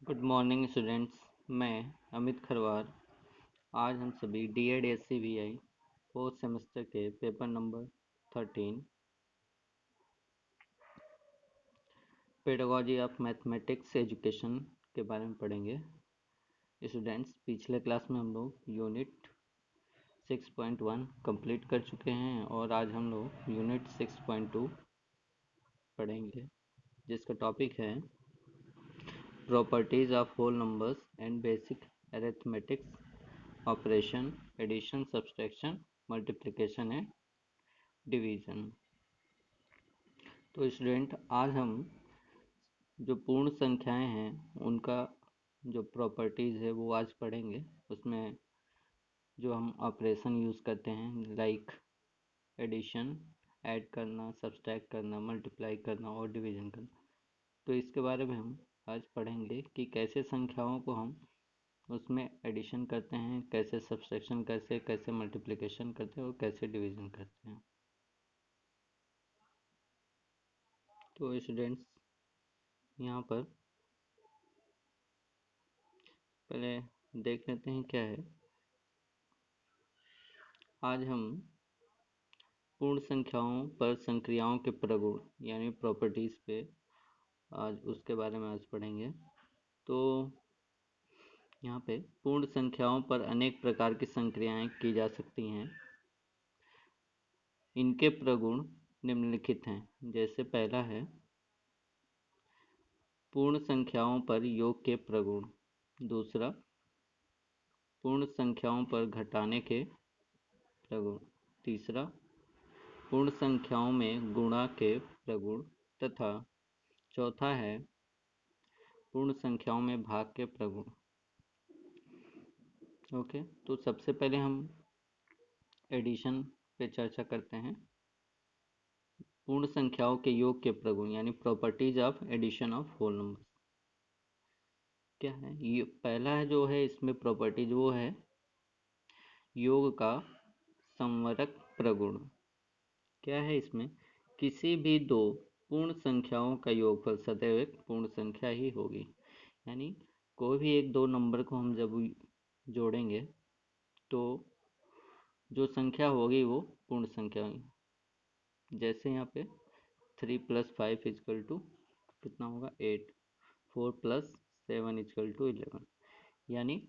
Good morning students. मैं अमित खरवार। आज हम सभी डी.एड. एस.सी.बी.आई. फोर्थ सेमेस्टर के paper number 13 pedagogy of mathematics education के बारे में पढ़ेंगे। स्टूडेंट्स, पिछले क्लास में हम लोग यूनिट 6.1 कंप्लीट कर चुके हैं और आज हम लोग यूनिट 6.2 पढ़ेंगे, जिसका टॉपिक है properties of whole numbers and basic arithmetics operation, addition, subtraction, multiplication and division. तो स्टूडेंट, आज हम जो पूर्ण संख्याएं हैं उनका जो प्रॉपर्टीज़ है वो आज पढ़ेंगे। उसमें जो हम ऑपरेशन यूज़ करते हैं लाइक एडिशन, ऐड करना, सब्सट्रैक्ट करना, मल्टीप्लाई करना और डिवीजन करना, तो इसके बारे में हम आज पढ़ेंगे कि कैसे संख्याओं को हम उसमें एडिशन करते हैं, कैसे सब्सट्रैक्शन, कैसे मल्टीप्लिकेशन करते हैं और कैसे डिवीजन करते हैं। तो स्टूडेंट्स, यहाँ पर पहले देख लेते हैं क्या है। आज हम पूर्ण संख्याओं पर संक्रियाओं के प्रगुण यानी प्रॉपर्टीज़ पे आज उसके बारे में आज पढ़ेंगे। तो यहाँ पे पूर्ण संख्याओं पर अनेक प्रकार की संक्रियाएं की जा सकती हैं। इनके प्रगुण निम्नलिखित हैं। जैसे पहला है पूर्ण संख्याओं पर योग के प्रगुण, दूसरा पूर्ण संख्याओं पर घटाने के प्रगुण, तीसरा पूर्ण संख्याओं में गुणा के प्रगुण तथा चौथा है पूर्ण संख्याओं में भाग के प्रगुण। ओके, तो सबसे पहले हम एडिशन पे चर्चा करते हैं। पूर्ण संख्याओं के योग के प्रगुण यानी properties of addition of whole numbers क्या है। ये पहला है जो है इसमें प्रॉपर्टीज, वो है योग का संवरक प्रगुण। क्या है इसमें, किसी भी दो पूर्ण संख्याओं का योगफल सदैव एक पूर्ण संख्या ही होगी। यानी कोई भी एक दो नंबर को हम जब जोड़ेंगे तो जो संख्या होगी वो पूर्ण संख्या होगी। जैसे यहाँ पे 3+5 कितना होगा 8, 4+7 11। यानी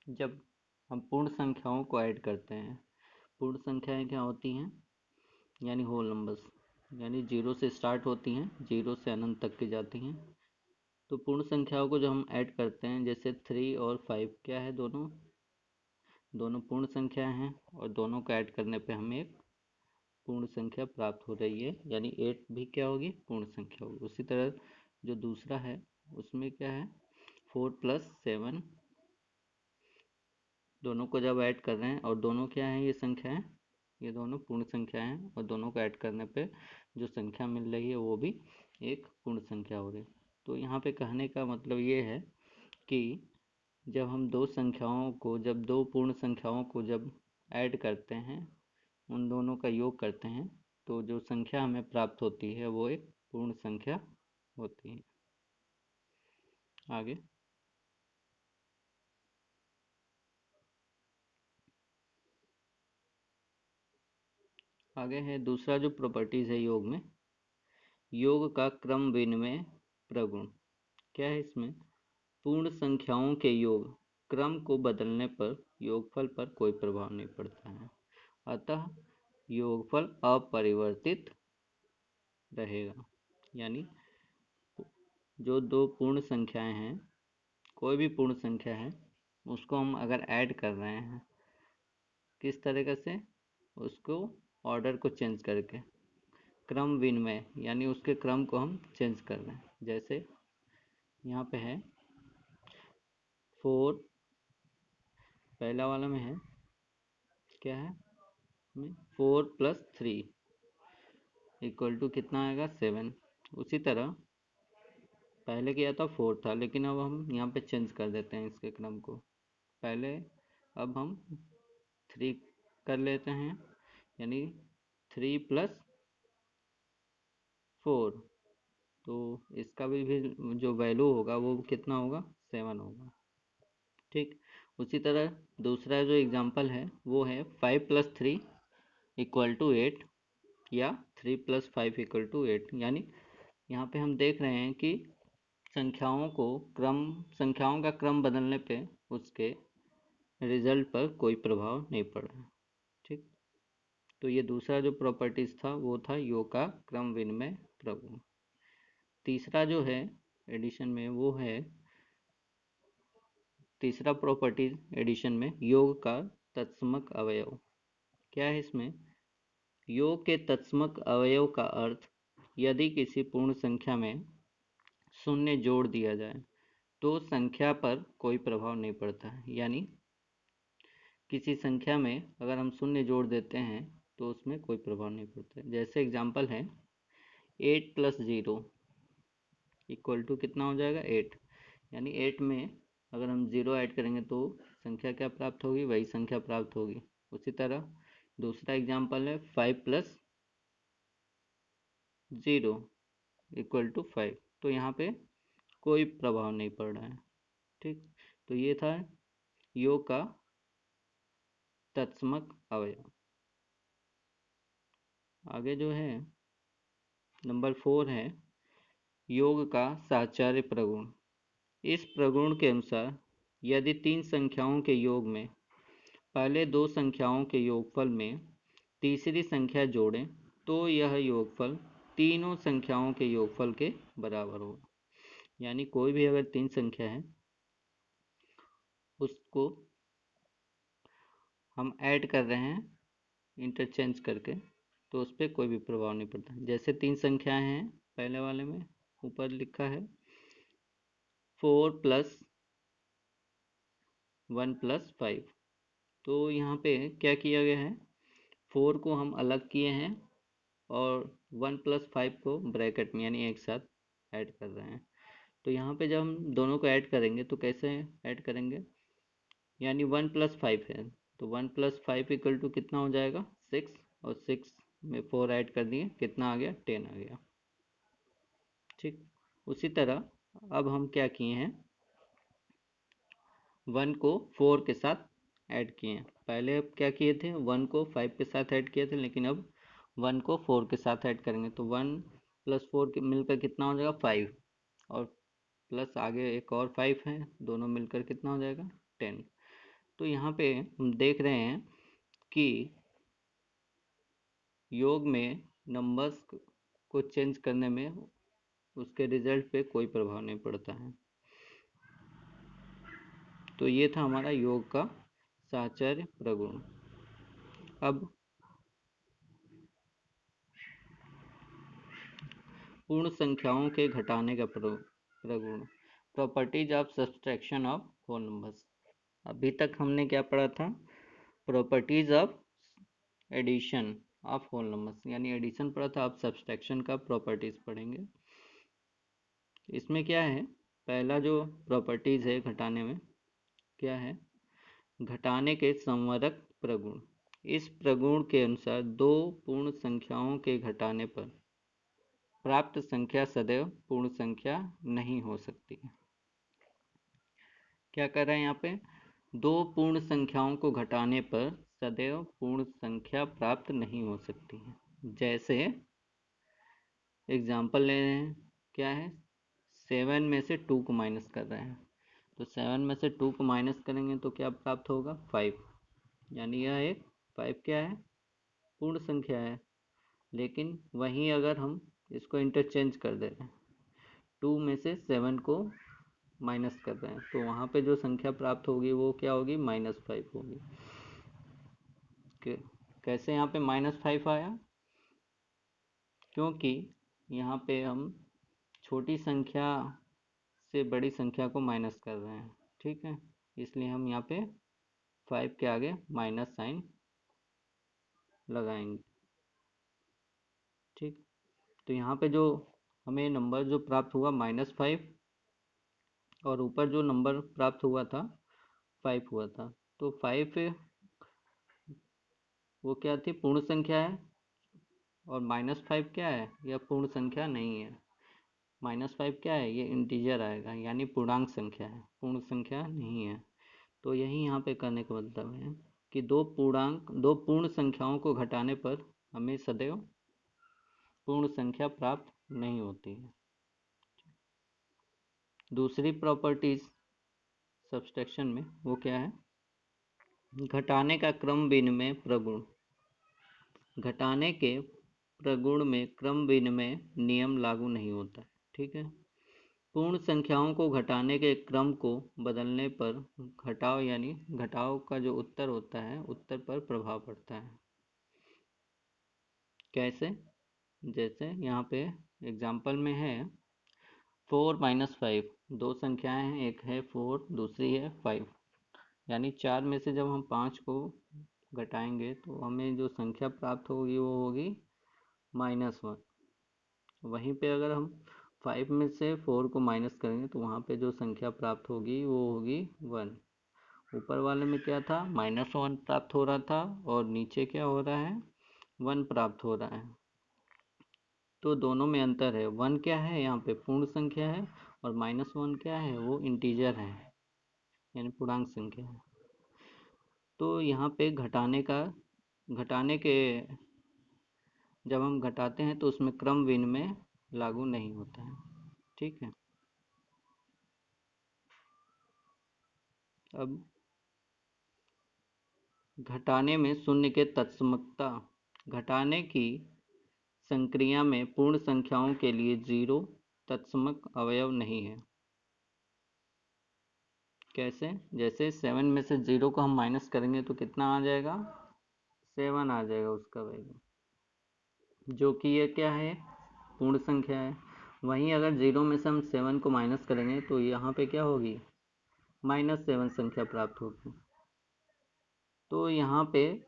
जब हम पूर्ण संख्याओं को ऐड करते हैं, पूर्ण संख्याएं क्या होती हैं, यानी होल नंबर्स, यानी जीरो से स्टार्ट होती हैं, जीरो से अनंत तक की जाती हैं। तो पूर्ण संख्याओं को जो हम ऐड करते हैं, जैसे 3 और 5 क्या है, दोनों दोनों पूर्ण संख्या हैं और दोनों को ऐड करने पे हमें एक पूर्ण संख्या प्राप्त हो रही है, यानी 8 भी क्या होगी, पूर्ण संख्या होगी। उसी तरह जो दूसरा है उसमें क्या है, 4+7, दोनों को जब ऐड कर रहे हैं और दोनों क्या है, ये संख्या है, ये दोनों पूर्ण संख्या हैं और दोनों को ऐड करने पे जो संख्या मिल रही है वो भी एक पूर्ण संख्या हो रही है। तो यहाँ पे कहने का मतलब ये है कि जब हम दो पूर्ण संख्याओं को जब ऐड करते हैं, उन दोनों का योग करते हैं, तो जो संख्या हमें प्राप्त होती है वो एक पूर्ण संख्या होती है। आगे आगे है दूसरा जो प्रॉपर्टीज है योग में, योग का क्रम विनिमय प्रगुण। क्या है इसमें, पूर्ण संख्याओं के योग क्रम को बदलने पर योगफल पर कोई प्रभाव नहीं पड़ता है, अतः योगफल अपरिवर्तित रहेगा। यानी जो दो पूर्ण संख्याएं हैं, कोई भी पूर्ण संख्या है, उसको हम अगर ऐड कर रहे हैं, किस तरीके से, उसको ऑर्डर को चेंज करके, क्रम विनिमय यानी उसके क्रम को हम चेंज कर रहे हैं। जैसे यहाँ पे है 4, पहला वाला में है क्या है, 4+3 कितना आएगा 7। उसी तरह पहले किया था 4 था, लेकिन अब हम यहाँ पे चेंज कर देते हैं इसके क्रम को। पहले अब हम 3 कर लेते हैं, यानी 3+4 तो इसका भी जो वैल्यू होगा वो कितना होगा, 7 होगा। ठीक, उसी तरह दूसरा जो एग्जांपल है वो है 5+3 इक्वल टू 8 या 3+5 इक्वल टू 8। यानी यहाँ पे हम देख रहे हैं कि संख्याओं का क्रम बदलने पे उसके रिजल्ट पर कोई प्रभाव नहीं पड़ रहा। ठीक, तो ये दूसरा जो प्रॉपर्टीज था वो था योग का क्रम विनिमय प्रगुण। तीसरा जो है एडिशन में वो है, तीसरा प्रॉपर्टीज एडिशन में योग का तत्समक अवयव। क्या है इसमें, योग के तत्समक अवयव का अर्थ, यदि किसी पूर्ण संख्या में शून्य जोड़ दिया जाए तो संख्या पर कोई प्रभाव नहीं पड़ता है। यानी किसी संख्या में अगर हम शून्य जोड़ देते हैं तो उसमें कोई प्रभाव नहीं पड़ता है। जैसे एग्जांपल है 8+0 इक्वल टू कितना हो जाएगा, 8। यानी 8 में अगर हम 0 ऐड करेंगे तो संख्या क्या प्राप्त होगी, वही संख्या प्राप्त होगी। उसी तरह दूसरा एग्जांपल है 5+0 इक्वल टू 5, तो यहाँ पे कोई प्रभाव नहीं पड़ रहा है। ठीक, तो ये था योग का तत्समक अवयव। आगे जो है नंबर 4 है योग का साहचर्य प्रगुण। इस प्रगुण के अनुसार यदि तीन संख्याओं के योग में पहले दो संख्याओं के योगफल में तीसरी संख्या जोड़ें तो यह योगफल तीनों संख्याओं के योगफल के बराबर होगा। यानी कोई भी अगर तीन संख्या है उसको हम ऐड कर रहे हैं इंटरचेंज करके तो उस पर कोई भी प्रभाव नहीं पड़ता। जैसे तीन संख्याएं हैं पहले वाले में, ऊपर लिखा है 4+1+5, तो यहाँ पे क्या किया गया है, 4 को हम अलग किए हैं और 1+5 को ब्रैकेट में यानी एक साथ ऐड कर रहे हैं। तो यहाँ पे जब हम दोनों को ऐड करेंगे तो कैसे ऐड करेंगे, यानी 1+5 है तो 1+5 इक्वल टू कितना हो जाएगा, 6, और 6 में 4 ऐड कर दिए, कितना आ गया, 10 आ गया। ठीक, उसी तरह अब हम क्या किए हैं, 1 को 4 के साथ ऐड किए हैं। पहले अब क्या किए थे, 1 को 5 के साथ ऐड किए थे, लेकिन अब 1 को 4 के साथ ऐड करेंगे तो 1+4 मिलकर कितना हो जाएगा, 5, और प्लस आगे एक और 5 है, दोनों मिलकर कितना हो जाएगा, 10। तो यहाँ पे हम देख रहे हैं कि योग में नंबर्स को चेंज करने में उसके रिजल्ट पे कोई प्रभाव नहीं पड़ता है। तो ये था हमारा योग का साहचर्य प्रगुण। अब पूर्ण संख्याओं के घटाने का प्रगुण, properties of subtraction of whole numbers. अभी तक हमने क्या पढ़ा था, properties of addition of whole numbers, यानी एडिशन पढ़ा था। अब सब्सट्रैक्शन का प्रॉपर्टीज पढ़ेंगे। इसमें क्या है, पहला जो प्रॉपर्टीज है घटाने में, क्या है, घटाने के संवरक प्रगुण। इस प्रगुण के अनुसार दो पूर्ण संख्याओं के घटाने पर प्राप्त संख्या सदैव पूर्ण संख्या नहीं हो सकती। क्या कर रहे हैं यहाँ पे, दो पूर्ण संख्याओं को घटाने पर सदैव पूर्ण संख्या प्राप्त नहीं हो सकती है। जैसे एग्जाम्पल ले रहे हैं, क्या है, 7 में से 2 को माइनस कर रहे हैं, तो 7 में से 2 को माइनस करेंगे तो क्या प्राप्त होगा, 5। यानी यह एक 5 क्या है, पूर्ण संख्या है। लेकिन वहीं अगर हम इसको इंटरचेंज कर दे रहे हैं, 2 में से 7 को माइनस कर रहे हैं, तो वहाँ पे जो संख्या प्राप्त होगी वो क्या होगी, -5 होगी। कैसे यहाँ पे -5 आया, क्योंकि यहाँ पे हम छोटी संख्या से बड़ी संख्या को माइनस कर रहे हैं। ठीक है, इसलिए हम यहाँ पे 5 के आगे माइनस साइन लगाएंगे। ठीक, तो यहाँ पे जो हमें नंबर जो प्राप्त हुआ -5, और ऊपर जो नंबर प्राप्त हुआ था 5 हुआ था, तो 5 वो क्या थी, पूर्ण संख्या है, और -5 क्या है, यह पूर्ण संख्या नहीं है। -5 क्या है, ये इंटीजर आएगा यानी पूर्णांक संख्या है, पूर्ण संख्या नहीं है। तो यही यहाँ पे करने का मतलब है कि दो पूर्ण संख्याओं को घटाने पर हमें सदैव पूर्ण संख्या प्राप्त नहीं होती है। दूसरी प्रॉपर्टीज सब्सट्रैक्शन में वो क्या है, घटाने का क्रम विनिमय प्रगुण। घटाने के प्रगुण में क्रम विनिमय नियम लागू नहीं होता है, ठीक है। पूर्ण संख्याओं को घटाने के क्रम को बदलने पर घटाव यानी घटाव का जो उत्तर होता है उत्तर पर प्रभाव पड़ता है। कैसे, जैसे यहाँ पे एग्जाम्पल में है 4 - 5, दो संख्याएं हैं, एक है 4 दूसरी है 5, यानी 4 में से जब हम 5 को घटाएंगे तो हमें जो संख्या प्राप्त होगी वो होगी -1। वहीं पे अगर हम 5 में से 4 को माइनस करेंगे तो वहाँ पे जो संख्या प्राप्त होगी वो होगी 1। ऊपर वाले में क्या था, -1 प्राप्त हो रहा था और नीचे क्या हो रहा है, 1 प्राप्त हो रहा है। तो दोनों में अंतर है, 1 क्या है यहाँ पे पूर्ण संख्या है और -1 क्या है, वो इंटीजर है यानी पूर्णांक संख्या है। तो यहाँ पे घटाने के जब हम घटाते हैं तो उसमें क्रम विनिमय लागू नहीं होता है, ठीक है। अब घटाने में शून्य के तत्समकता। घटाने की संक्रिया में पूर्ण संख्याओं के लिए 0 तत्समक अवयव नहीं है। कैसे, जैसे 7 में से 0 को हम माइनस करेंगे तो कितना आ जाएगा, 7 आ जाएगा उसका वैल्यू, जो कि ये क्या है, पूर्ण संख्या है। वहीं अगर 0 में से हम 7 को माइनस करेंगे तो यहाँ पे क्या होगी, -7 संख्या प्राप्त होगी। तो यहाँ पे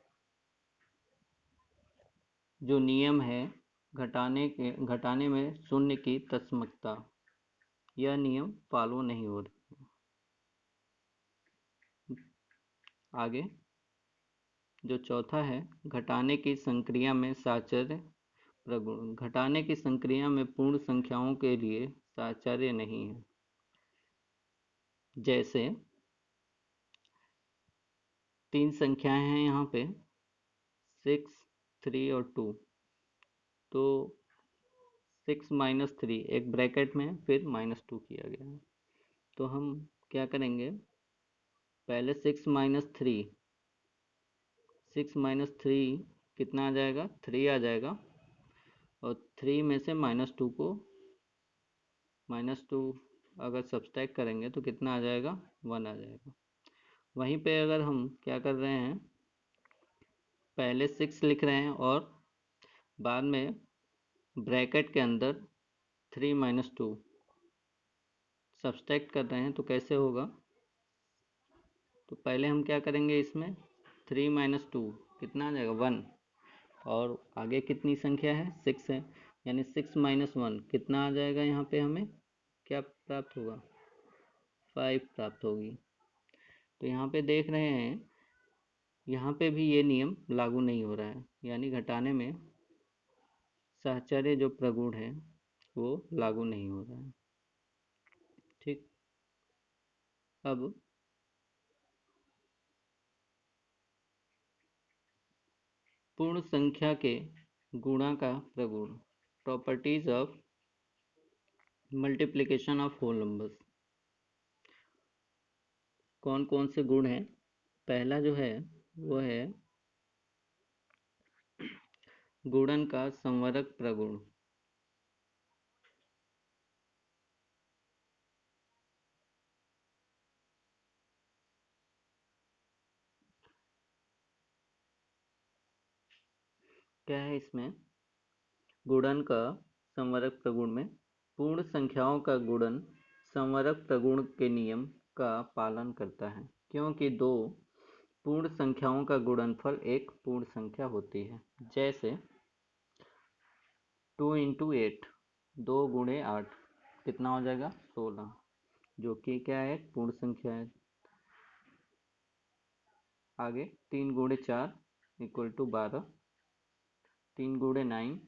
जो नियम है घटाने में शून्य की तत्समकता, यह नियम फॉलो नहीं हो रहा। आगे जो चौथा है, घटाने की संक्रिया में साहचर्य प्रगुण। घटाने की संक्रिया में पूर्ण संख्याओं के लिए साहचर्य नहीं है। जैसे 3 संख्याएं हैं यहाँ पे 6, 3 और 2, तो 6 - 3 एक ब्रैकेट में फिर -2 किया गया है। तो हम क्या करेंगे, पहले 6 - 3 कितना आ जाएगा, 3 आ जाएगा, और 3 में से -2 अगर सब्सट्रैक्ट करेंगे तो कितना आ जाएगा, 1 आ जाएगा। वहीं पे अगर हम क्या कर रहे हैं, पहले 6 लिख रहे हैं और बाद में ब्रैकेट के अंदर 3 - 2 सब्सट्रैक्ट कर रहे हैं तो कैसे होगा, तो पहले हम क्या करेंगे, इसमें 3 - 2 कितना आ जाएगा, 1, और आगे कितनी संख्या है, 6 है, यानी 6 - 1 कितना आ जाएगा, यहाँ पे हमें क्या प्राप्त होगा, 5 प्राप्त होगी। तो यहाँ पे देख रहे हैं, यहाँ पे भी ये नियम लागू नहीं हो रहा है, यानी घटाने में साहचर्य जो प्रगुण है वो लागू नहीं हो रहा है, ठीक। अब पूर्ण संख्या के गुणा का प्रगुण, properties of multiplication of whole numbers. कौन कौन से गुण हैं, पहला जो है वो है गुणन का संवरक प्रगुण। क्या है इसमें, गुणन का संवरक प्रगुण में पूर्ण संख्याओं का गुणन संवरक प्रगुण के नियम का पालन करता है, क्योंकि दो पूर्ण संख्याओं का गुणनफल एक पूर्ण संख्या होती है। जैसे 2 × 8, 2 × 8 कितना हो जाएगा, 16, जो कि क्या है, पूर्ण संख्या है। आगे 3 × 4 = 12, 3 × 9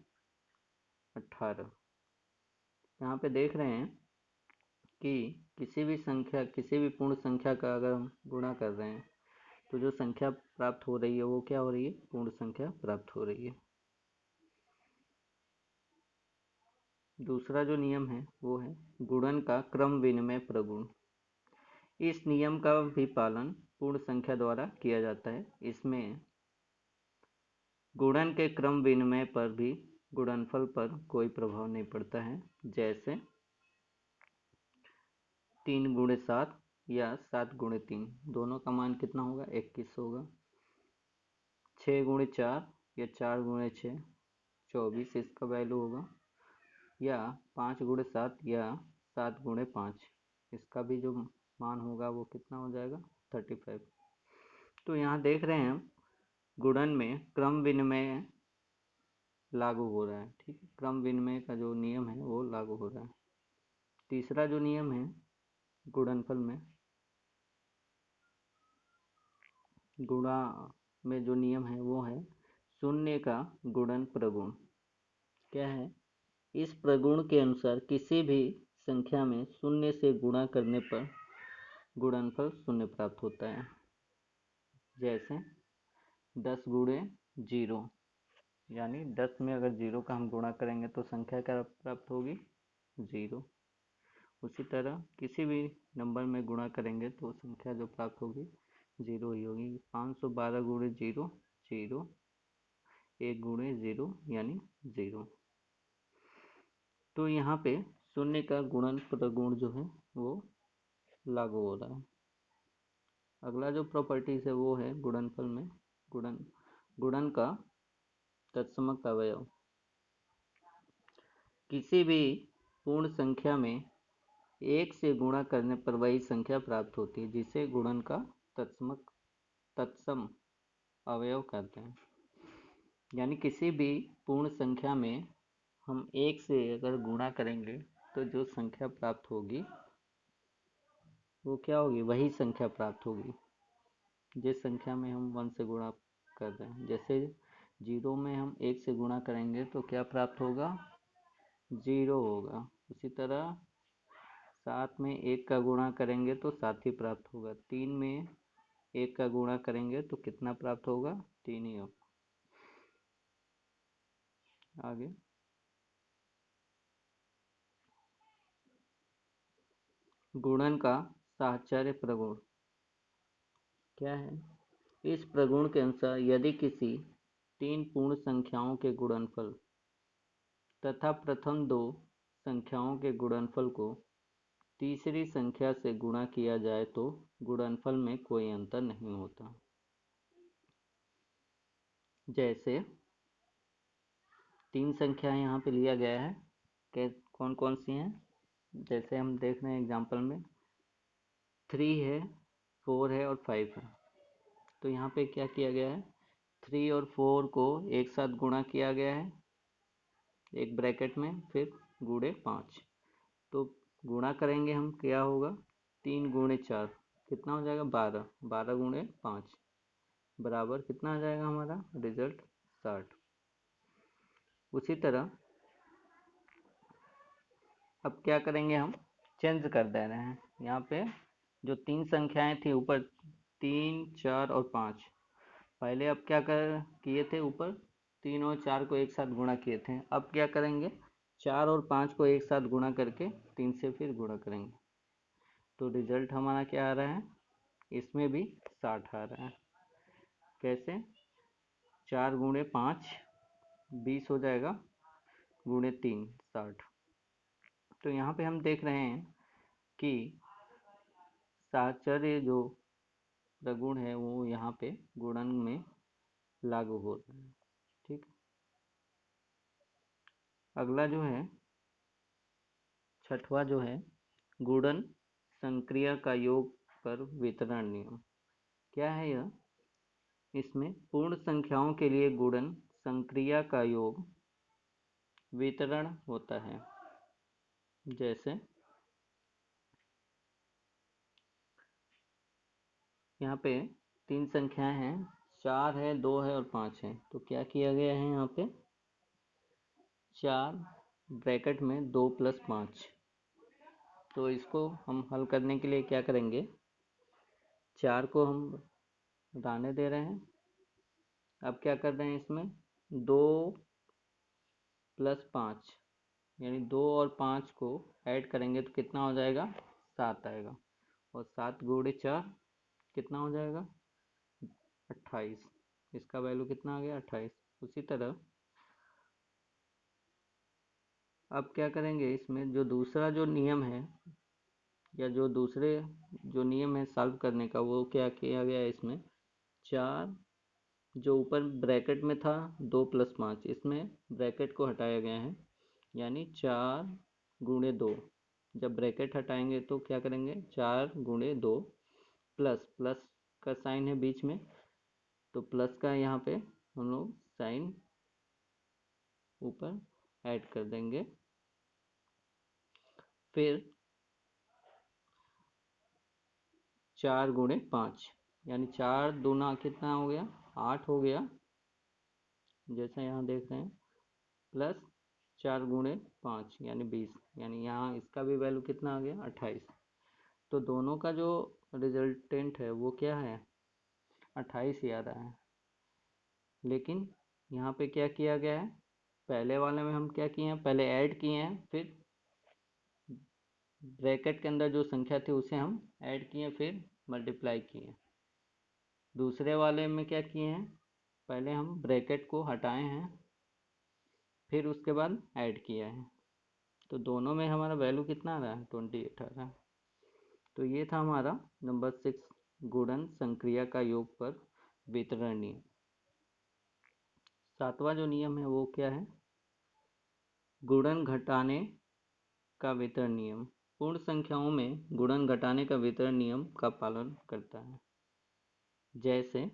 = 18, यहाँ पे देख रहे हैं कि किसी भी पूर्ण संख्या का अगर हम गुणा कर रहे हैं तो जो संख्या प्राप्त हो रही है वो क्या हो रही है, पूर्ण संख्या प्राप्त हो रही है। दूसरा जो नियम है वो है गुणन का क्रम विनिमय प्रगुण। इस नियम का भी पालन पूर्ण संख्या द्वारा किया जाता है। इसमें गुणन के क्रम विनिमय पर भी गुणनफल पर कोई प्रभाव नहीं पड़ता है। जैसे 3 × 7 या 7 × 3 दोनों का मान कितना होगा, 21 होगा। 6 × 4 या 4 × 6 24 इसका वैल्यू होगा। या 5 × 7 या 7 × 5 इसका भी जो मान होगा वो कितना हो जाएगा, 35। तो यहाँ देख रहे हैं गुणन में क्रम विनिमय लागू हो रहा है। ठीक है, क्रम विनिमय का जो नियम है वो लागू हो रहा है। तीसरा जो नियम है गुणनफल में, गुणा में जो नियम है वो है शून्य का गुणन प्रगुण। क्या है, इस प्रगुण के अनुसार किसी भी संख्या में शून्य से गुणा करने पर गुणनफल शून्य प्राप्त होता है। जैसे 10 × 0 यानी 10 में अगर 0 का हम गुणा करेंगे तो संख्या क्या प्राप्त होगी, 0। उसी तरह किसी भी नंबर में गुणा करेंगे तो संख्या जो प्राप्त होगी 0 ही होगी। 512 × 0 0, 1 × 0 यानी 0। तो यहाँ पे शून्य का गुणन प्रगुण जो है वो लागू हो रहा है। अगला जो प्रॉपर्टीज है वो है गुणनफल में गुणन का तत्समक अवयव। किसी भी पूर्ण संख्या में 1 से गुणा करने पर वही संख्या प्राप्त होती है जिसे गुणन का तत्सम अवयव कहते हैं। यानी किसी भी पूर्ण संख्या में हम 1 से अगर गुणा करेंगे तो जो संख्या प्राप्त होगी वो क्या होगी, वही संख्या प्राप्त होगी जिस संख्या में हम 1 से गुणा कर रहे हैं। जैसे 0 में हम 1 से गुणा करेंगे तो क्या प्राप्त होगा, 0 होगा। उसी तरह 7 में 1 का गुणा करेंगे तो 7 ही प्राप्त होगा। 3 में 1 का गुणा करेंगे तो कितना प्राप्त होगा, 3 ही होगा। आगे गुणन का साहचर्य प्रगुण। क्या है, इस प्रगुण के अनुसार यदि किसी 3 पूर्ण संख्याओं के गुणनफल तथा प्रथम 2 संख्याओं के गुणनफल को तीसरी संख्या से गुणा किया जाए तो गुणनफल में कोई अंतर नहीं होता। जैसे 3 संख्याएं यहाँ पे लिया गया है, कौन कौन सी हैं, जैसे हम देख रहे हैं एग्जाम्पल में 3 है, 4 है और 5 है। तो यहाँ पे क्या किया गया है, 3 और 4 को एक साथ गुणा किया गया है एक ब्रैकेट में, फिर गुणे 5। तो गुणा करेंगे हम, क्या होगा, 3 × 4 कितना हो जाएगा, 12। 12 × 5 बराबर कितना आ जाएगा हमारा रिजल्ट, 60। उसी तरह अब क्या करेंगे, हम चेंज कर दे रहे हैं। यहाँ पे जो 3 संख्याएं थी ऊपर 3, 4 और 5, पहले अब क्या कर किए थे, ऊपर 3 और 4 को एक साथ गुणा किए थे। अब क्या करेंगे, 4 और 5 को एक साथ गुणा करके 3 से फिर गुणा करेंगे तो रिजल्ट हमारा क्या आ रहा है, इसमें भी 60 आ रहा है। कैसे, 4 × 5 20 हो जाएगा, गुणे 3 60। तो यहाँ पे हम देख रहे हैं कि साहचर्य जो प्रगुण है वो यहाँ पे गुणन में लागू हो रहा है। ठीक, अगला जो है छठवां जो है गुणन संक्रिया का योग पर वितरण नियम। क्या है यह, इसमें पूर्ण संख्याओं के लिए गुणन संक्रिया का योग वितरण होता है। जैसे यहाँ पे 3 संख्याएं हैं, 4 है, 2 है और 5 है। तो क्या किया गया है, यहाँ पे 4 ब्रैकेट में 2 + 5। तो इसको हम हल करने के लिए क्या करेंगे, 4 को हम हटाने दे रहे हैं। अब क्या कर रहे हैं, इसमें 2 + 5 यानी 2 और 5 को ऐड करेंगे तो कितना हो जाएगा, 7 आएगा। और 7 गुणे 4 कितना हो जाएगा, 28। इसका वैल्यू कितना आ गया, 28। उसी तरह अब क्या करेंगे, इसमें जो दूसरा जो नियम है या जो दूसरे जो नियम है सॉल्व करने का, वो क्या किया गया है इसमें, 4 जो ऊपर ब्रैकेट में था 2 + 5, इसमें ब्रैकेट को हटाया गया है, यानी 4 गुणे 2। जब ब्रैकेट हटाएंगे तो क्या करेंगे, 4 गुणे 2 प्लस प्लस का साइन है बीच में, तो प्लस का यहाँ पे हम लोग साइन ऊपर ऐड कर देंगे। फिर 4 गुणे 5 यानी 4 दूना कितना हो गया, 8 हो गया, जैसा यहाँ देख रहे हैं। प्लस 4 गुणे 5 यानी 20, यानी यहाँ इसका भी वैल्यू कितना आ गया, 28। तो दोनों का जो रिजल्टेंट है वो क्या है, 28 ही आ रहा है। लेकिन यहाँ पे क्या किया गया है, पहले वाले में हम क्या किए हैं, पहले ऐड किए हैं, फिर ब्रैकेट के अंदर जो संख्या थी उसे हम ऐड किए, फिर मल्टीप्लाई किए। दूसरे वाले में क्या किए हैं, पहले हम ब्रैकेट को हटाए हैं, फिर उसके बाद ऐड किया है। तो दोनों में हमारा वैल्यू कितना आ रहा है, 28 आ रहा है। तो ये था हमारा नंबर 6, गुणन संक्रिया का योग पर वितरण नियम। सातवां जो नियम है वो क्या है, गुणन घटाने का वितरण नियम। पूर्ण संख्याओं में गुणन घटाने का वितरण नियम का पालन करता है। जैसे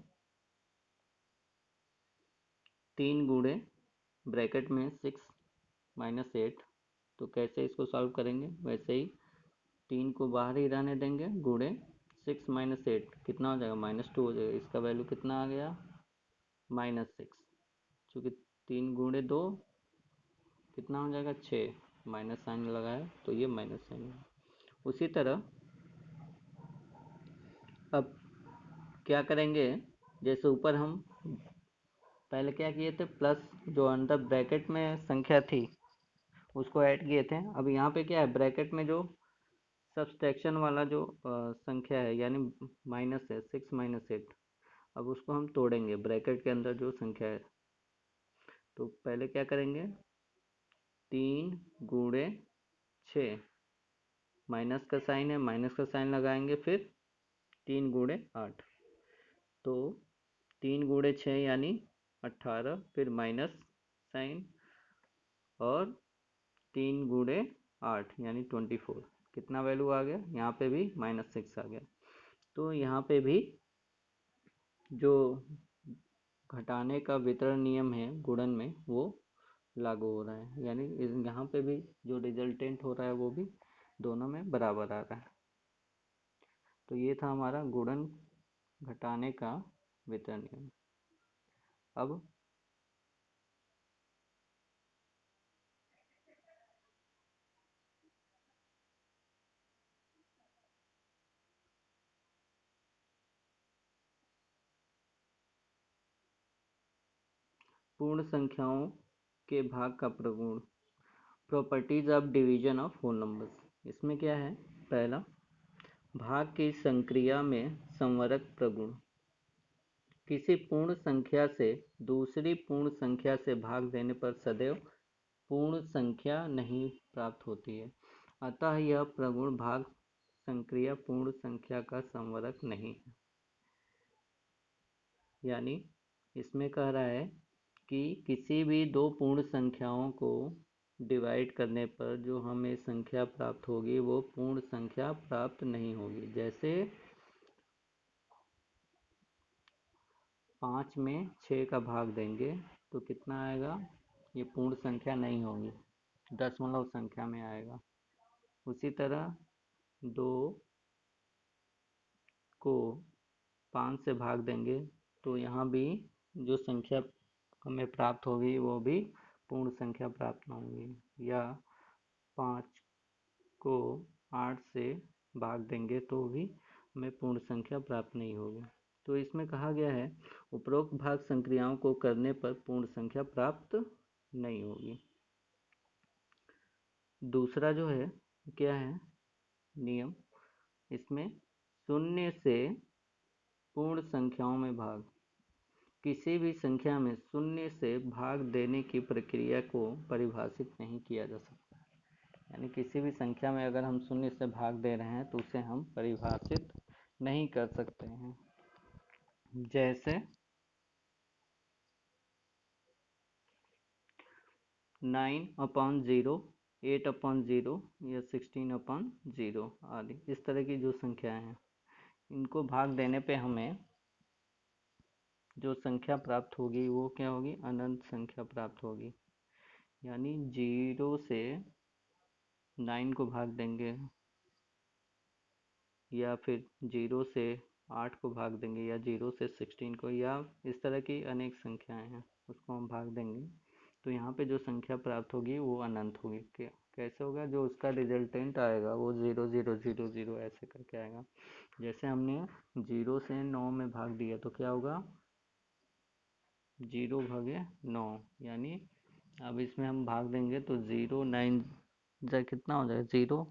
3 गुणे ब्रैकेट में 6 - 8, तो कैसे इसको सॉल्व करेंगे, वैसे ही 3 को बाहर ही रहने देंगे, गुणे 6 - 8 कितना हो जाएगा, -2 हो जाएगा। इसका वैल्यू कितना आ गया, -6। चूँकि 3 गुणे 2 कितना हो जाएगा, 6, माइनस साइन लगा है तो ये माइनस साइन है। उसी तरह अब क्या करेंगे, जैसे ऊपर हम पहले क्या किए थे, प्लस जो अंदर ब्रैकेट में संख्या थी उसको ऐड किए थे। अब यहाँ पे क्या है, ब्रैकेट में जो सब्सट्रैक्शन वाला जो संख्या है यानी माइनस है, 6 - 8, अब उसको हम तोड़ेंगे ब्रैकेट के अंदर जो संख्या है। तो पहले क्या करेंगे, 3 गुणे 6, माइनस का साइन है, माइनस का साइन लगाएंगे, फिर 3 गुणे 8, तो 3 गुणे 6 यानी 18, फिर माइनस साइन, और 3 गुणे 8 यानी 24। कितना वैल्यू आ गया, यहाँ पे भी -6 आ गया। तो यहाँ पे भी जो घटाने का वितरण नियम है गुणन में वो लागू हो रहा है, यानी यहाँ पे भी जो रिजल्टेंट हो रहा है वो भी दोनों में बराबर आ रहा है। तो ये था हमारा गुणन घटाने का वितरण नियम। अब पूर्ण संख्याओं के भाग का प्रगुण, properties of division of whole numbers. इसमें क्या है, पहला, भाग की संक्रिया में संवरक प्रगुण। किसी पूर्ण संख्या से दूसरी पूर्ण संख्या से भाग देने पर सदैव पूर्ण संख्या नहीं प्राप्त होती है, अतः यह प्रगुण भाग संक्रिया पूर्ण संख्या का संवरक नहीं है। यानी इसमें कह रहा है कि किसी भी दो पूर्ण संख्याओं को डिवाइड करने पर जो हमें संख्या प्राप्त होगी वो पूर्ण संख्या प्राप्त नहीं होगी। जैसे 5 में 6 का भाग देंगे तो कितना आएगा, ये पूर्ण संख्या नहीं होगी, दशमलव संख्या में आएगा। उसी तरह 2 को 5 से भाग देंगे तो यहाँ भी जो संख्या हमें प्राप्त होगी वो भी पूर्ण संख्या प्राप्त न होगी, या 5 को 8 से भाग देंगे तो भी हमें पूर्ण संख्या प्राप्त नहीं होगी। तो इसमें कहा गया है उपरोक्त भाग संक्रियाओं को करने पर पूर्ण संख्या प्राप्त नहीं होगी। दूसरा जो है क्या है नियम, इसमें शून्य से पूर्ण संख्याओं में भाग, किसी भी संख्या में शून्य से भाग देने की प्रक्रिया को परिभाषित नहीं किया जा सकता। यानी किसी भी संख्या में अगर हम शून्य से भाग दे रहे हैं तो उसे हम परिभाषित नहीं कर सकते हैं। जैसे 9/0, 8/0 या 16/0 आदि इस तरह की जो संख्याएं हैं, इनको भाग देने पे हमें जो संख्या प्राप्त होगी वो क्या होगी, अनंत संख्या प्राप्त होगी। यानी 0 से 9 को भाग देंगे, या फिर 0 से 8 को भाग देंगे, या 0 से 16 को, या इस तरह की अनेक संख्याएं हैं उसको हम भाग देंगे, तो यहाँ पे जो संख्या प्राप्त होगी वो अनंत होगी। कैसे होगा, जो उसका रिजल्टेंट आएगा वो 0 0 0 0 ऐसे करके आएगा। जैसे हमने 0 से 9 में भाग दिया तो क्या होगा, 0/9, यानी अब इसमें हम भाग देंगे तो 0 9 जा कितना हो जाएगा 0,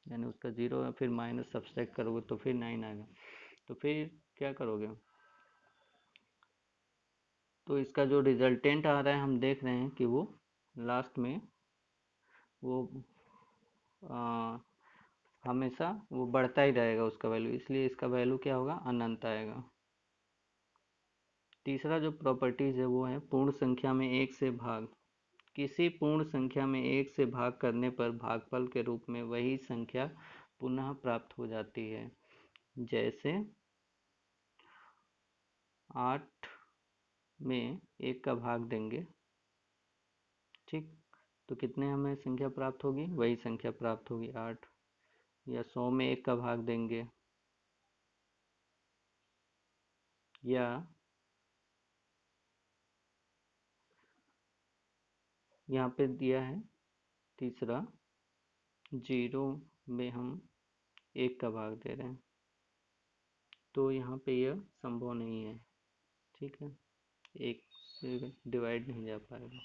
यानी उसका 0 है, फिर माइनस सब्सट्रैक्ट करोगे तो फिर 9 आएगा। तो फिर क्या करोगे, तो इसका जो रिजल्टेंट आ रहा है हम देख रहे हैं कि वो लास्ट में वो हमेशा वो बढ़ता ही रहेगा उसका वैल्यू, इसलिए इसका वैल्यू क्या होगा, अनंत आएगा। तीसरा जो प्रॉपर्टीज है वो है पूर्ण संख्या में 1 से भाग, किसी पूर्ण संख्या में 1 से भाग करने पर भागफल के रूप में वही संख्या पुनः प्राप्त हो जाती है। जैसे 8 में 1 का भाग देंगे, ठीक, तो कितने हमें संख्या प्राप्त होगी, वही संख्या प्राप्त होगी 8। या 100 में 1 का भाग देंगे, या यहाँ पे दिया है तीसरा, 0 में हम 1 का भाग दे रहे हैं, तो यहाँ पे यह संभव नहीं है, ठीक है, 1 से डिवाइड नहीं जा पाएगा।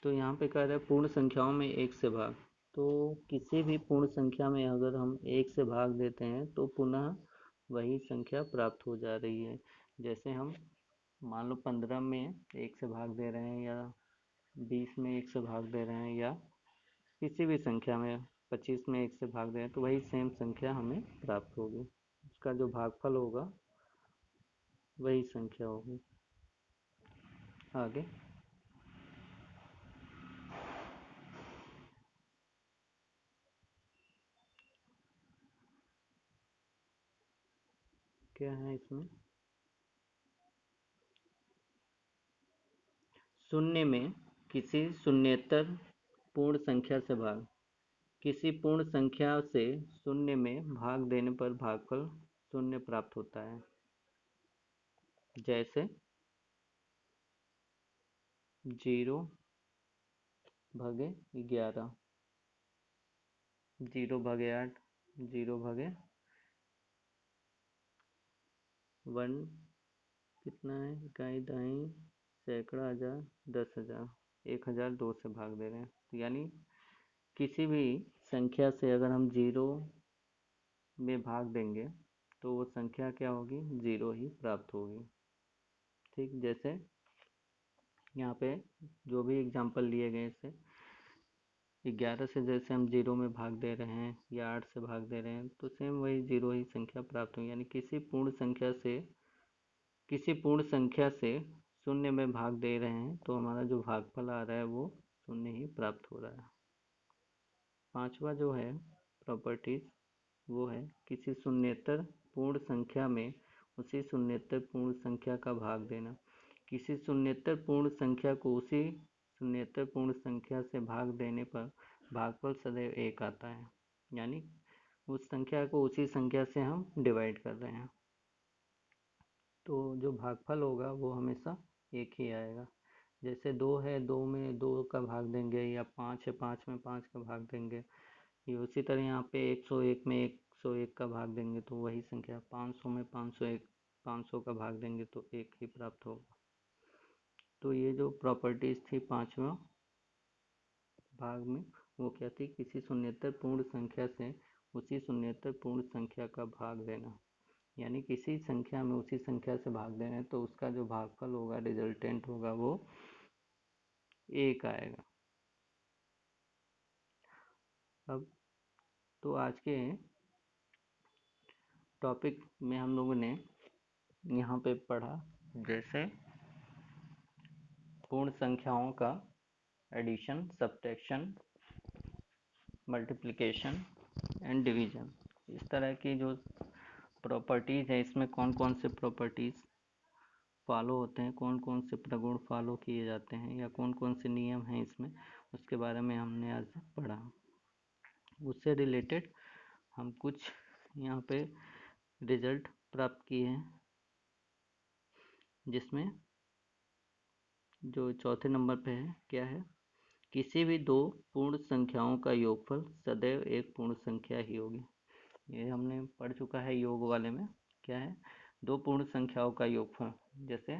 तो यहाँ पे कह रहा है पूर्ण संख्याओं में 1 से भाग, तो किसी भी पूर्ण संख्या में अगर हम 1 से भाग देते हैं तो पुनः वही संख्या प्राप्त हो जा रही है। जैसे हम मान लो 15 में 1 से भाग दे रहे हैं, या 20 में 1 से भाग दे रहे हैं, या किसी भी संख्या में 25 में 1 से भाग दे रहे हैं, तो वही सेम संख्या हमें प्राप्त होगी, उसका जो भागफल होगा वही संख्या होगी। आगे क्या है इसमें, शून्य में किसी शून्येतर पूर्ण संख्या से भाग, किसी पूर्ण संख्या से शून्य में भाग देने पर भागफल शून्य प्राप्त होता है। जैसे 0/11, 0/8, 0/1 कितना है, इकाई दहाई सैकड़ा हजार 10,000, 1,002 से भाग दे रहे हैं, तो यानी किसी भी संख्या से अगर हम 0 में भाग देंगे तो वो संख्या क्या होगी, 0 ही प्राप्त होगी। ठीक, जैसे यहाँ पे जो भी एग्जांपल लिए गए इससे 11 से जैसे हम 0 में भाग दे रहे हैं या 8 से भाग दे रहे हैं तो सेम वही 0 ही संख्या प्राप्त होगी। यानी किसी पूर्ण संख्या से शून्य में भाग दे रहे हैं तो हमारा जो भागफल आ रहा है वो शून्य ही प्राप्त हो रहा है। पांचवा जो है प्रॉपर्टीज वो है किसी शून्येतर पूर्ण संख्या में उसी शून्येतर पूर्ण संख्या का भाग देना, किसी शून्येतर पूर्ण संख्या को उसी शून्येतर पूर्ण संख्या से भाग देने पर भागफल सदैव 1 आता है। यानी उस संख्या को उसी संख्या से हम डिवाइड कर रहे हैं तो जो भागफल होगा वो हमेशा 1 ही आएगा। जैसे 2 है, 2 में 2 का भाग देंगे, या 5 है, 5 में 5 का भाग देंगे। ये उसी तरह यहाँ पे 101 में 101 का भाग देंगे तो वही संख्या, 500 में 501 500 का भाग देंगे तो 1 ही प्राप्त होगा। तो ये जो प्रॉपर्टीज थी पांचवा भाग में, वो क्या थी, किसी शून्येतर पूर्ण संख्या से उसी शून्येतर पूर्ण संख्या का भाग देना, यानी किसी संख्या में उसी संख्या से भाग देना तो उसका जो भागफल होगा, रिजल्टेंट होगा, वो 1 आएगा। अब तो आज के टॉपिक में हम लोगों ने यहाँ पे पढ़ा जैसे पूर्ण संख्याओं का addition, subtraction, multiplication and division. इस तरह की जो प्रॉपर्टीज़ है, इसमें कौन कौन से प्रॉपर्टीज़ फॉलो होते हैं, कौन कौन से प्रगुण फॉलो किए जाते हैं, या कौन कौन से नियम हैं इसमें, उसके बारे में हमने आज पढ़ा। उससे रिलेटेड हम कुछ यहाँ पे रिजल्ट प्राप्त किए हैं, जिसमें जो चौथे नंबर पे है, क्या है, किसी भी दो पूर्ण संख्याओं का योगफल सदैव एक पूर्ण संख्या ही होगी। ये हमने पढ़ चुका है योग वाले में। क्या है, दो पूर्ण संख्याओं का योगफल, जैसे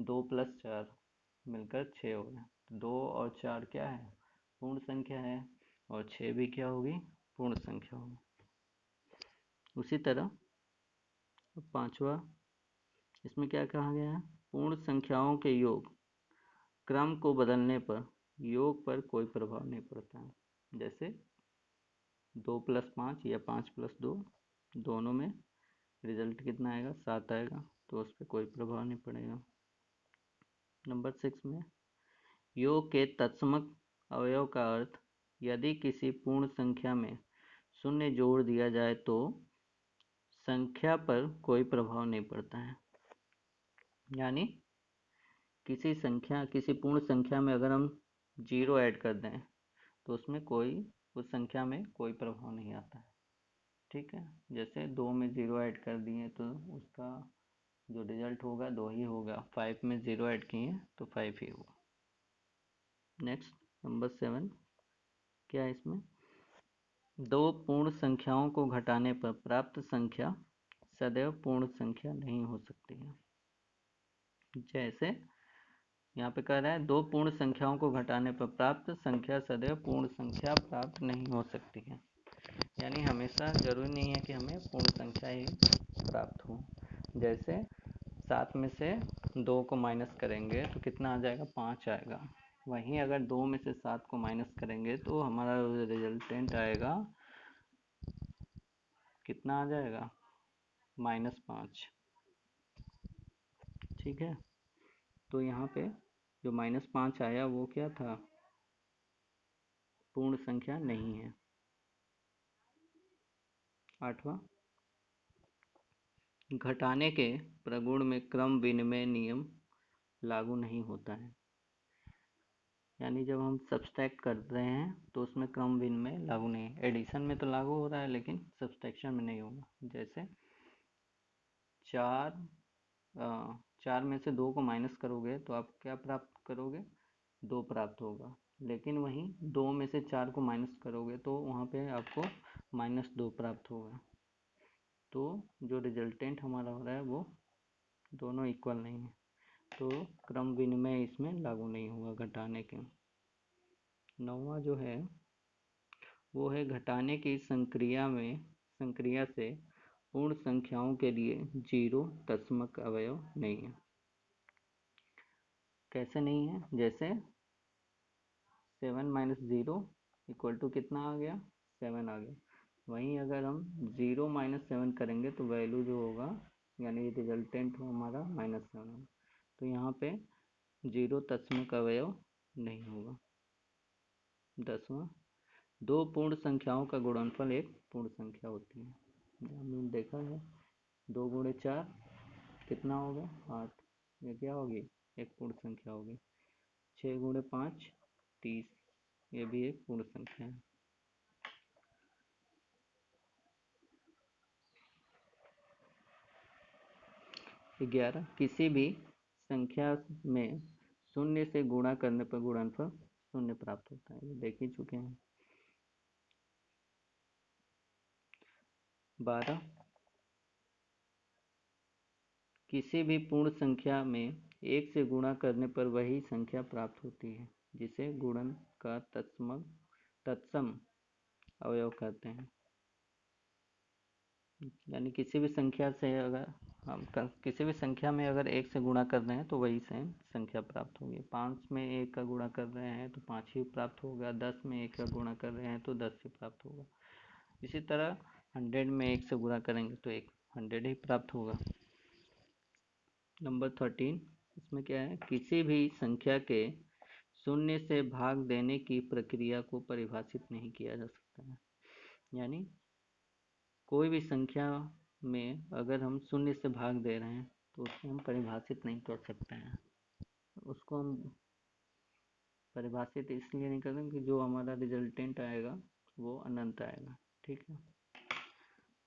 2 + 4 मिलकर 6 हो गया। 2 और 4 क्या है, पूर्ण संख्या है, और 6 भी क्या होगी, पूर्ण संख्या होगी। उसी तरह पांचवा, इसमें क्या कहा गया है, पूर्ण संख्याओं के योग क्रम को बदलने पर योग पर कोई प्रभाव नहीं पड़ता है। जैसे 2 + 5 या 5 + 2, दोनों में रिजल्ट कितना आएगा, 7 आएगा, तो उस पर कोई प्रभाव नहीं पड़ेगा। नंबर 6 में, योग के तत्समक अवयव का अर्थ, यदि किसी पूर्ण संख्या में शून्य जोड़ दिया जाए तो संख्या पर कोई प्रभाव नहीं पड़ता है। यानी किसी पूर्ण संख्या में अगर हम 0 ऐड कर दें तो उसमें उस संख्या में कोई प्रभाव नहीं आता है। ठीक है, जैसे 2 में 0 ऐड कर दिए तो उसका जो रिजल्ट होगा 2 ही होगा। 5 में 0 ऐड किए तो 5 ही होगा। नेक्स्ट नंबर 7, क्या है इसमें, दो पूर्ण संख्याओं को घटाने पर प्राप्त संख्या सदैव पूर्ण संख्या नहीं हो सकती है। जैसे यहाँ पे कह रहा है, दो पूर्ण संख्याओं को घटाने पर प्राप्त संख्या सदैव पूर्ण संख्या प्राप्त नहीं हो सकती है। यानी हमेशा जरूरी नहीं है कि हमें पूर्ण संख्या ही प्राप्त हो। जैसे 7 में से 2 को माइनस करेंगे तो कितना आ जाएगा, 5 आएगा। वहीं अगर 2 में से 7 को माइनस करेंगे तो हमारा रिजल्टेंट आएगा, कितना आ जाएगा, -5। ठीक है, तो यहाँ पे जो -5 आया वो क्या था, पूर्ण संख्या नहीं है। 8वां, घटाने के प्रगुण में क्रम विनिमय नियम लागू नहीं होता है। यानी जब हम सब्सट्रैक्ट कर रहे हैं तो उसमें क्रम विनिमय लागू नहीं है। एडिशन में तो लागू हो रहा है लेकिन सब्सट्रैक्शन में नहीं होगा। जैसे 4 में से 2 को माइनस करोगे तो आप क्या प्राप्त करोगे, 2 प्राप्त होगा। लेकिन वहीं 2 में से 4 को माइनस करोगे तो वहाँ पे आपको -2 प्राप्त होगा। तो जो रिजल्टेंट हमारा हो रहा है वो दोनों इक्वल नहीं है, तो क्रम विनिमय इसमें लागू नहीं होगा घटाने के। 9वां जो है वो है, घटाने की संक्रिया से पूर्ण संख्याओं के लिए 0 तत्समक अवयव नहीं है। कैसे नहीं है, जैसे 7 - 0 = कितना आ गया, 7 आ गया। वहीं अगर हम 0 - 7 करेंगे तो वैल्यू जो होगा, यानी रिजल्टेंट हो हमारा -7। तो यहाँ पे 0 तत्समक अवयव नहीं होगा। 10वां, दो पूर्ण संख्याओं का गुणनफल एक पूर्ण संख्या होती है। हमने देखा है 2 × 4 कितना होगा, 8। ये क्या होगी, एक पूर्ण संख्या होगी। 6 × 5 30, ये भी एक पूर्ण संख्या है। 11, किसी भी संख्या में शून्य से गुणा करने पर गुणनफल शून्य प्राप्त होता है, ये देख ही चुके हैं। 12, किसी भी पूर्ण संख्या में 1 से गुणा करने पर वही संख्या प्राप्त होती है, जिसे गुणन का तत्सम अवयव कहते हैं। यानी किसी भी संख्या से अगर हम किसी भी संख्या में अगर 1 से गुणा कर रहे हैं तो वही सेम संख्या प्राप्त होगी। 5 में 1 का गुणा कर रहे हैं तो 5 ही प्राप्त होगा। 10 में 1 का गुणा कर रहे हैं तो 10 ही प्राप्त होगा। इसी तरह 100 में 1 से गुणा करेंगे तो 100 ही प्राप्त होगा। नंबर 13, इसमें क्या है, किसी भी संख्या के शून्य से भाग देने की प्रक्रिया को परिभाषित नहीं किया जा सकता है। यानी कोई भी संख्या में अगर हम शून्य से भाग दे रहे हैं तो उसको हम परिभाषित नहीं कर सकते हैं। उसको हम परिभाषित इसलिए नहीं करते कि जो हमारा रिजल्टेंट आएगा वो अनंत आएगा। ठीक है।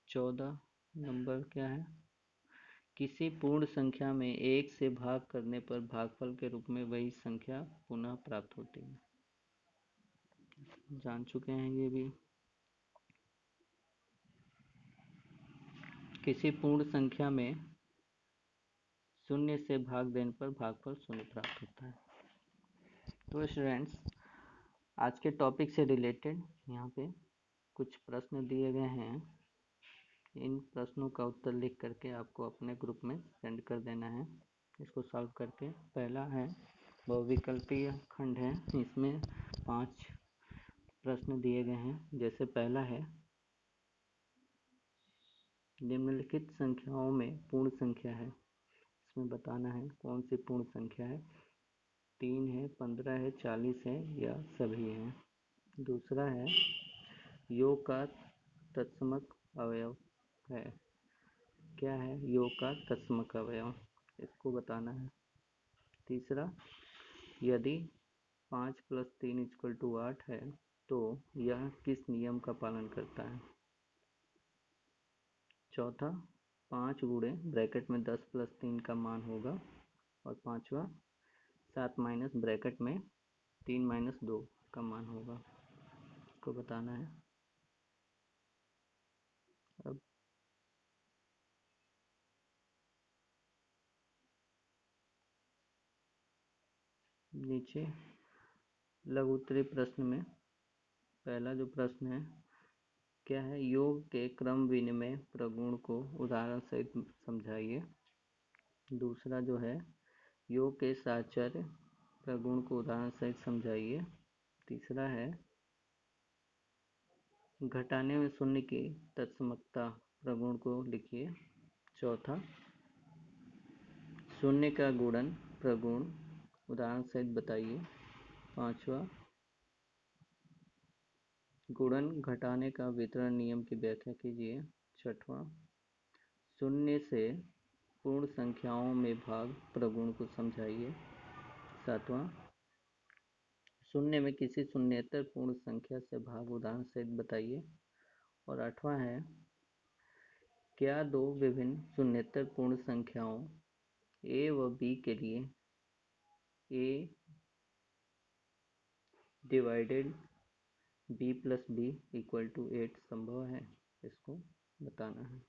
14 नंबर क्या है, किसी पूर्ण संख्या में 1 से भाग करने पर भागफल के रूप में वही संख्या पुनः प्राप्त होती है। जान चुके हैं ये भी। किसी पूर्ण संख्या में शून्य से भाग देने पर भागफल शून्य प्राप्त होता है। तो स्टूडेंट्स, आज के टॉपिक से रिलेटेड यहाँ पे कुछ प्रश्न दिए गए हैं। इन प्रश्नों का उत्तर लिख करके आपको अपने ग्रुप में सेंड कर देना है इसको सॉल्व करके। पहला है बहुविकल्पीय खंड है, इसमें 5 प्रश्न दिए गए हैं। जैसे पहला है, निम्नलिखित संख्याओं में पूर्ण संख्या है, इसमें बताना है कौन सी पूर्ण संख्या है। 3 है, 15 है, 40 है या सभी हैं। दूसरा है, योग का तत्समक अवयव है। क्या है योग का तत्समक अवयव, इसको बताना है। तीसरा, यदि 5 + 3 = 8 है तो यह किस नियम का पालन करता है। चौथा, 5 गुणे ब्रैकेट में 10 + 3 का मान होगा। और पांचवा, 7 माइनस ब्रैकेट में 3 - 2 का मान होगा, इसको बताना है। अब नीचे लघुत्तरीय प्रश्न में पहला जो प्रश्न है, क्या है, योग के क्रम विनिमय प्रगुण को उदाहरण सहित समझाइए। दूसरा जो है, योग के साहचर्य प्रगुण को उदाहरण सहित समझाइए। तीसरा है, घटाने में शून्य की तत्समकता प्रगुण को लिखिए। चौथा, शून्य का गुणन प्रगुण उदाहरण सहित बताइए। पांचवा, गुणन घटाने का वितरण नियम की व्याख्या कीजिए। छठवां, शून्य से पूर्ण संख्याओं में भाग प्रगुण को समझाइए। सातवां, शून्य में किसी शून्येतर पूर्ण संख्या से भाग उदाहरण सहित बताइए। और आठवां है, क्या दो विभिन्न शून्येतर पूर्ण संख्याओं a व b के लिए a डिवाइडेड b + b = 8 संभव है, इसको बताना है।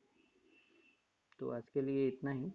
तो आज के लिए इतना ही।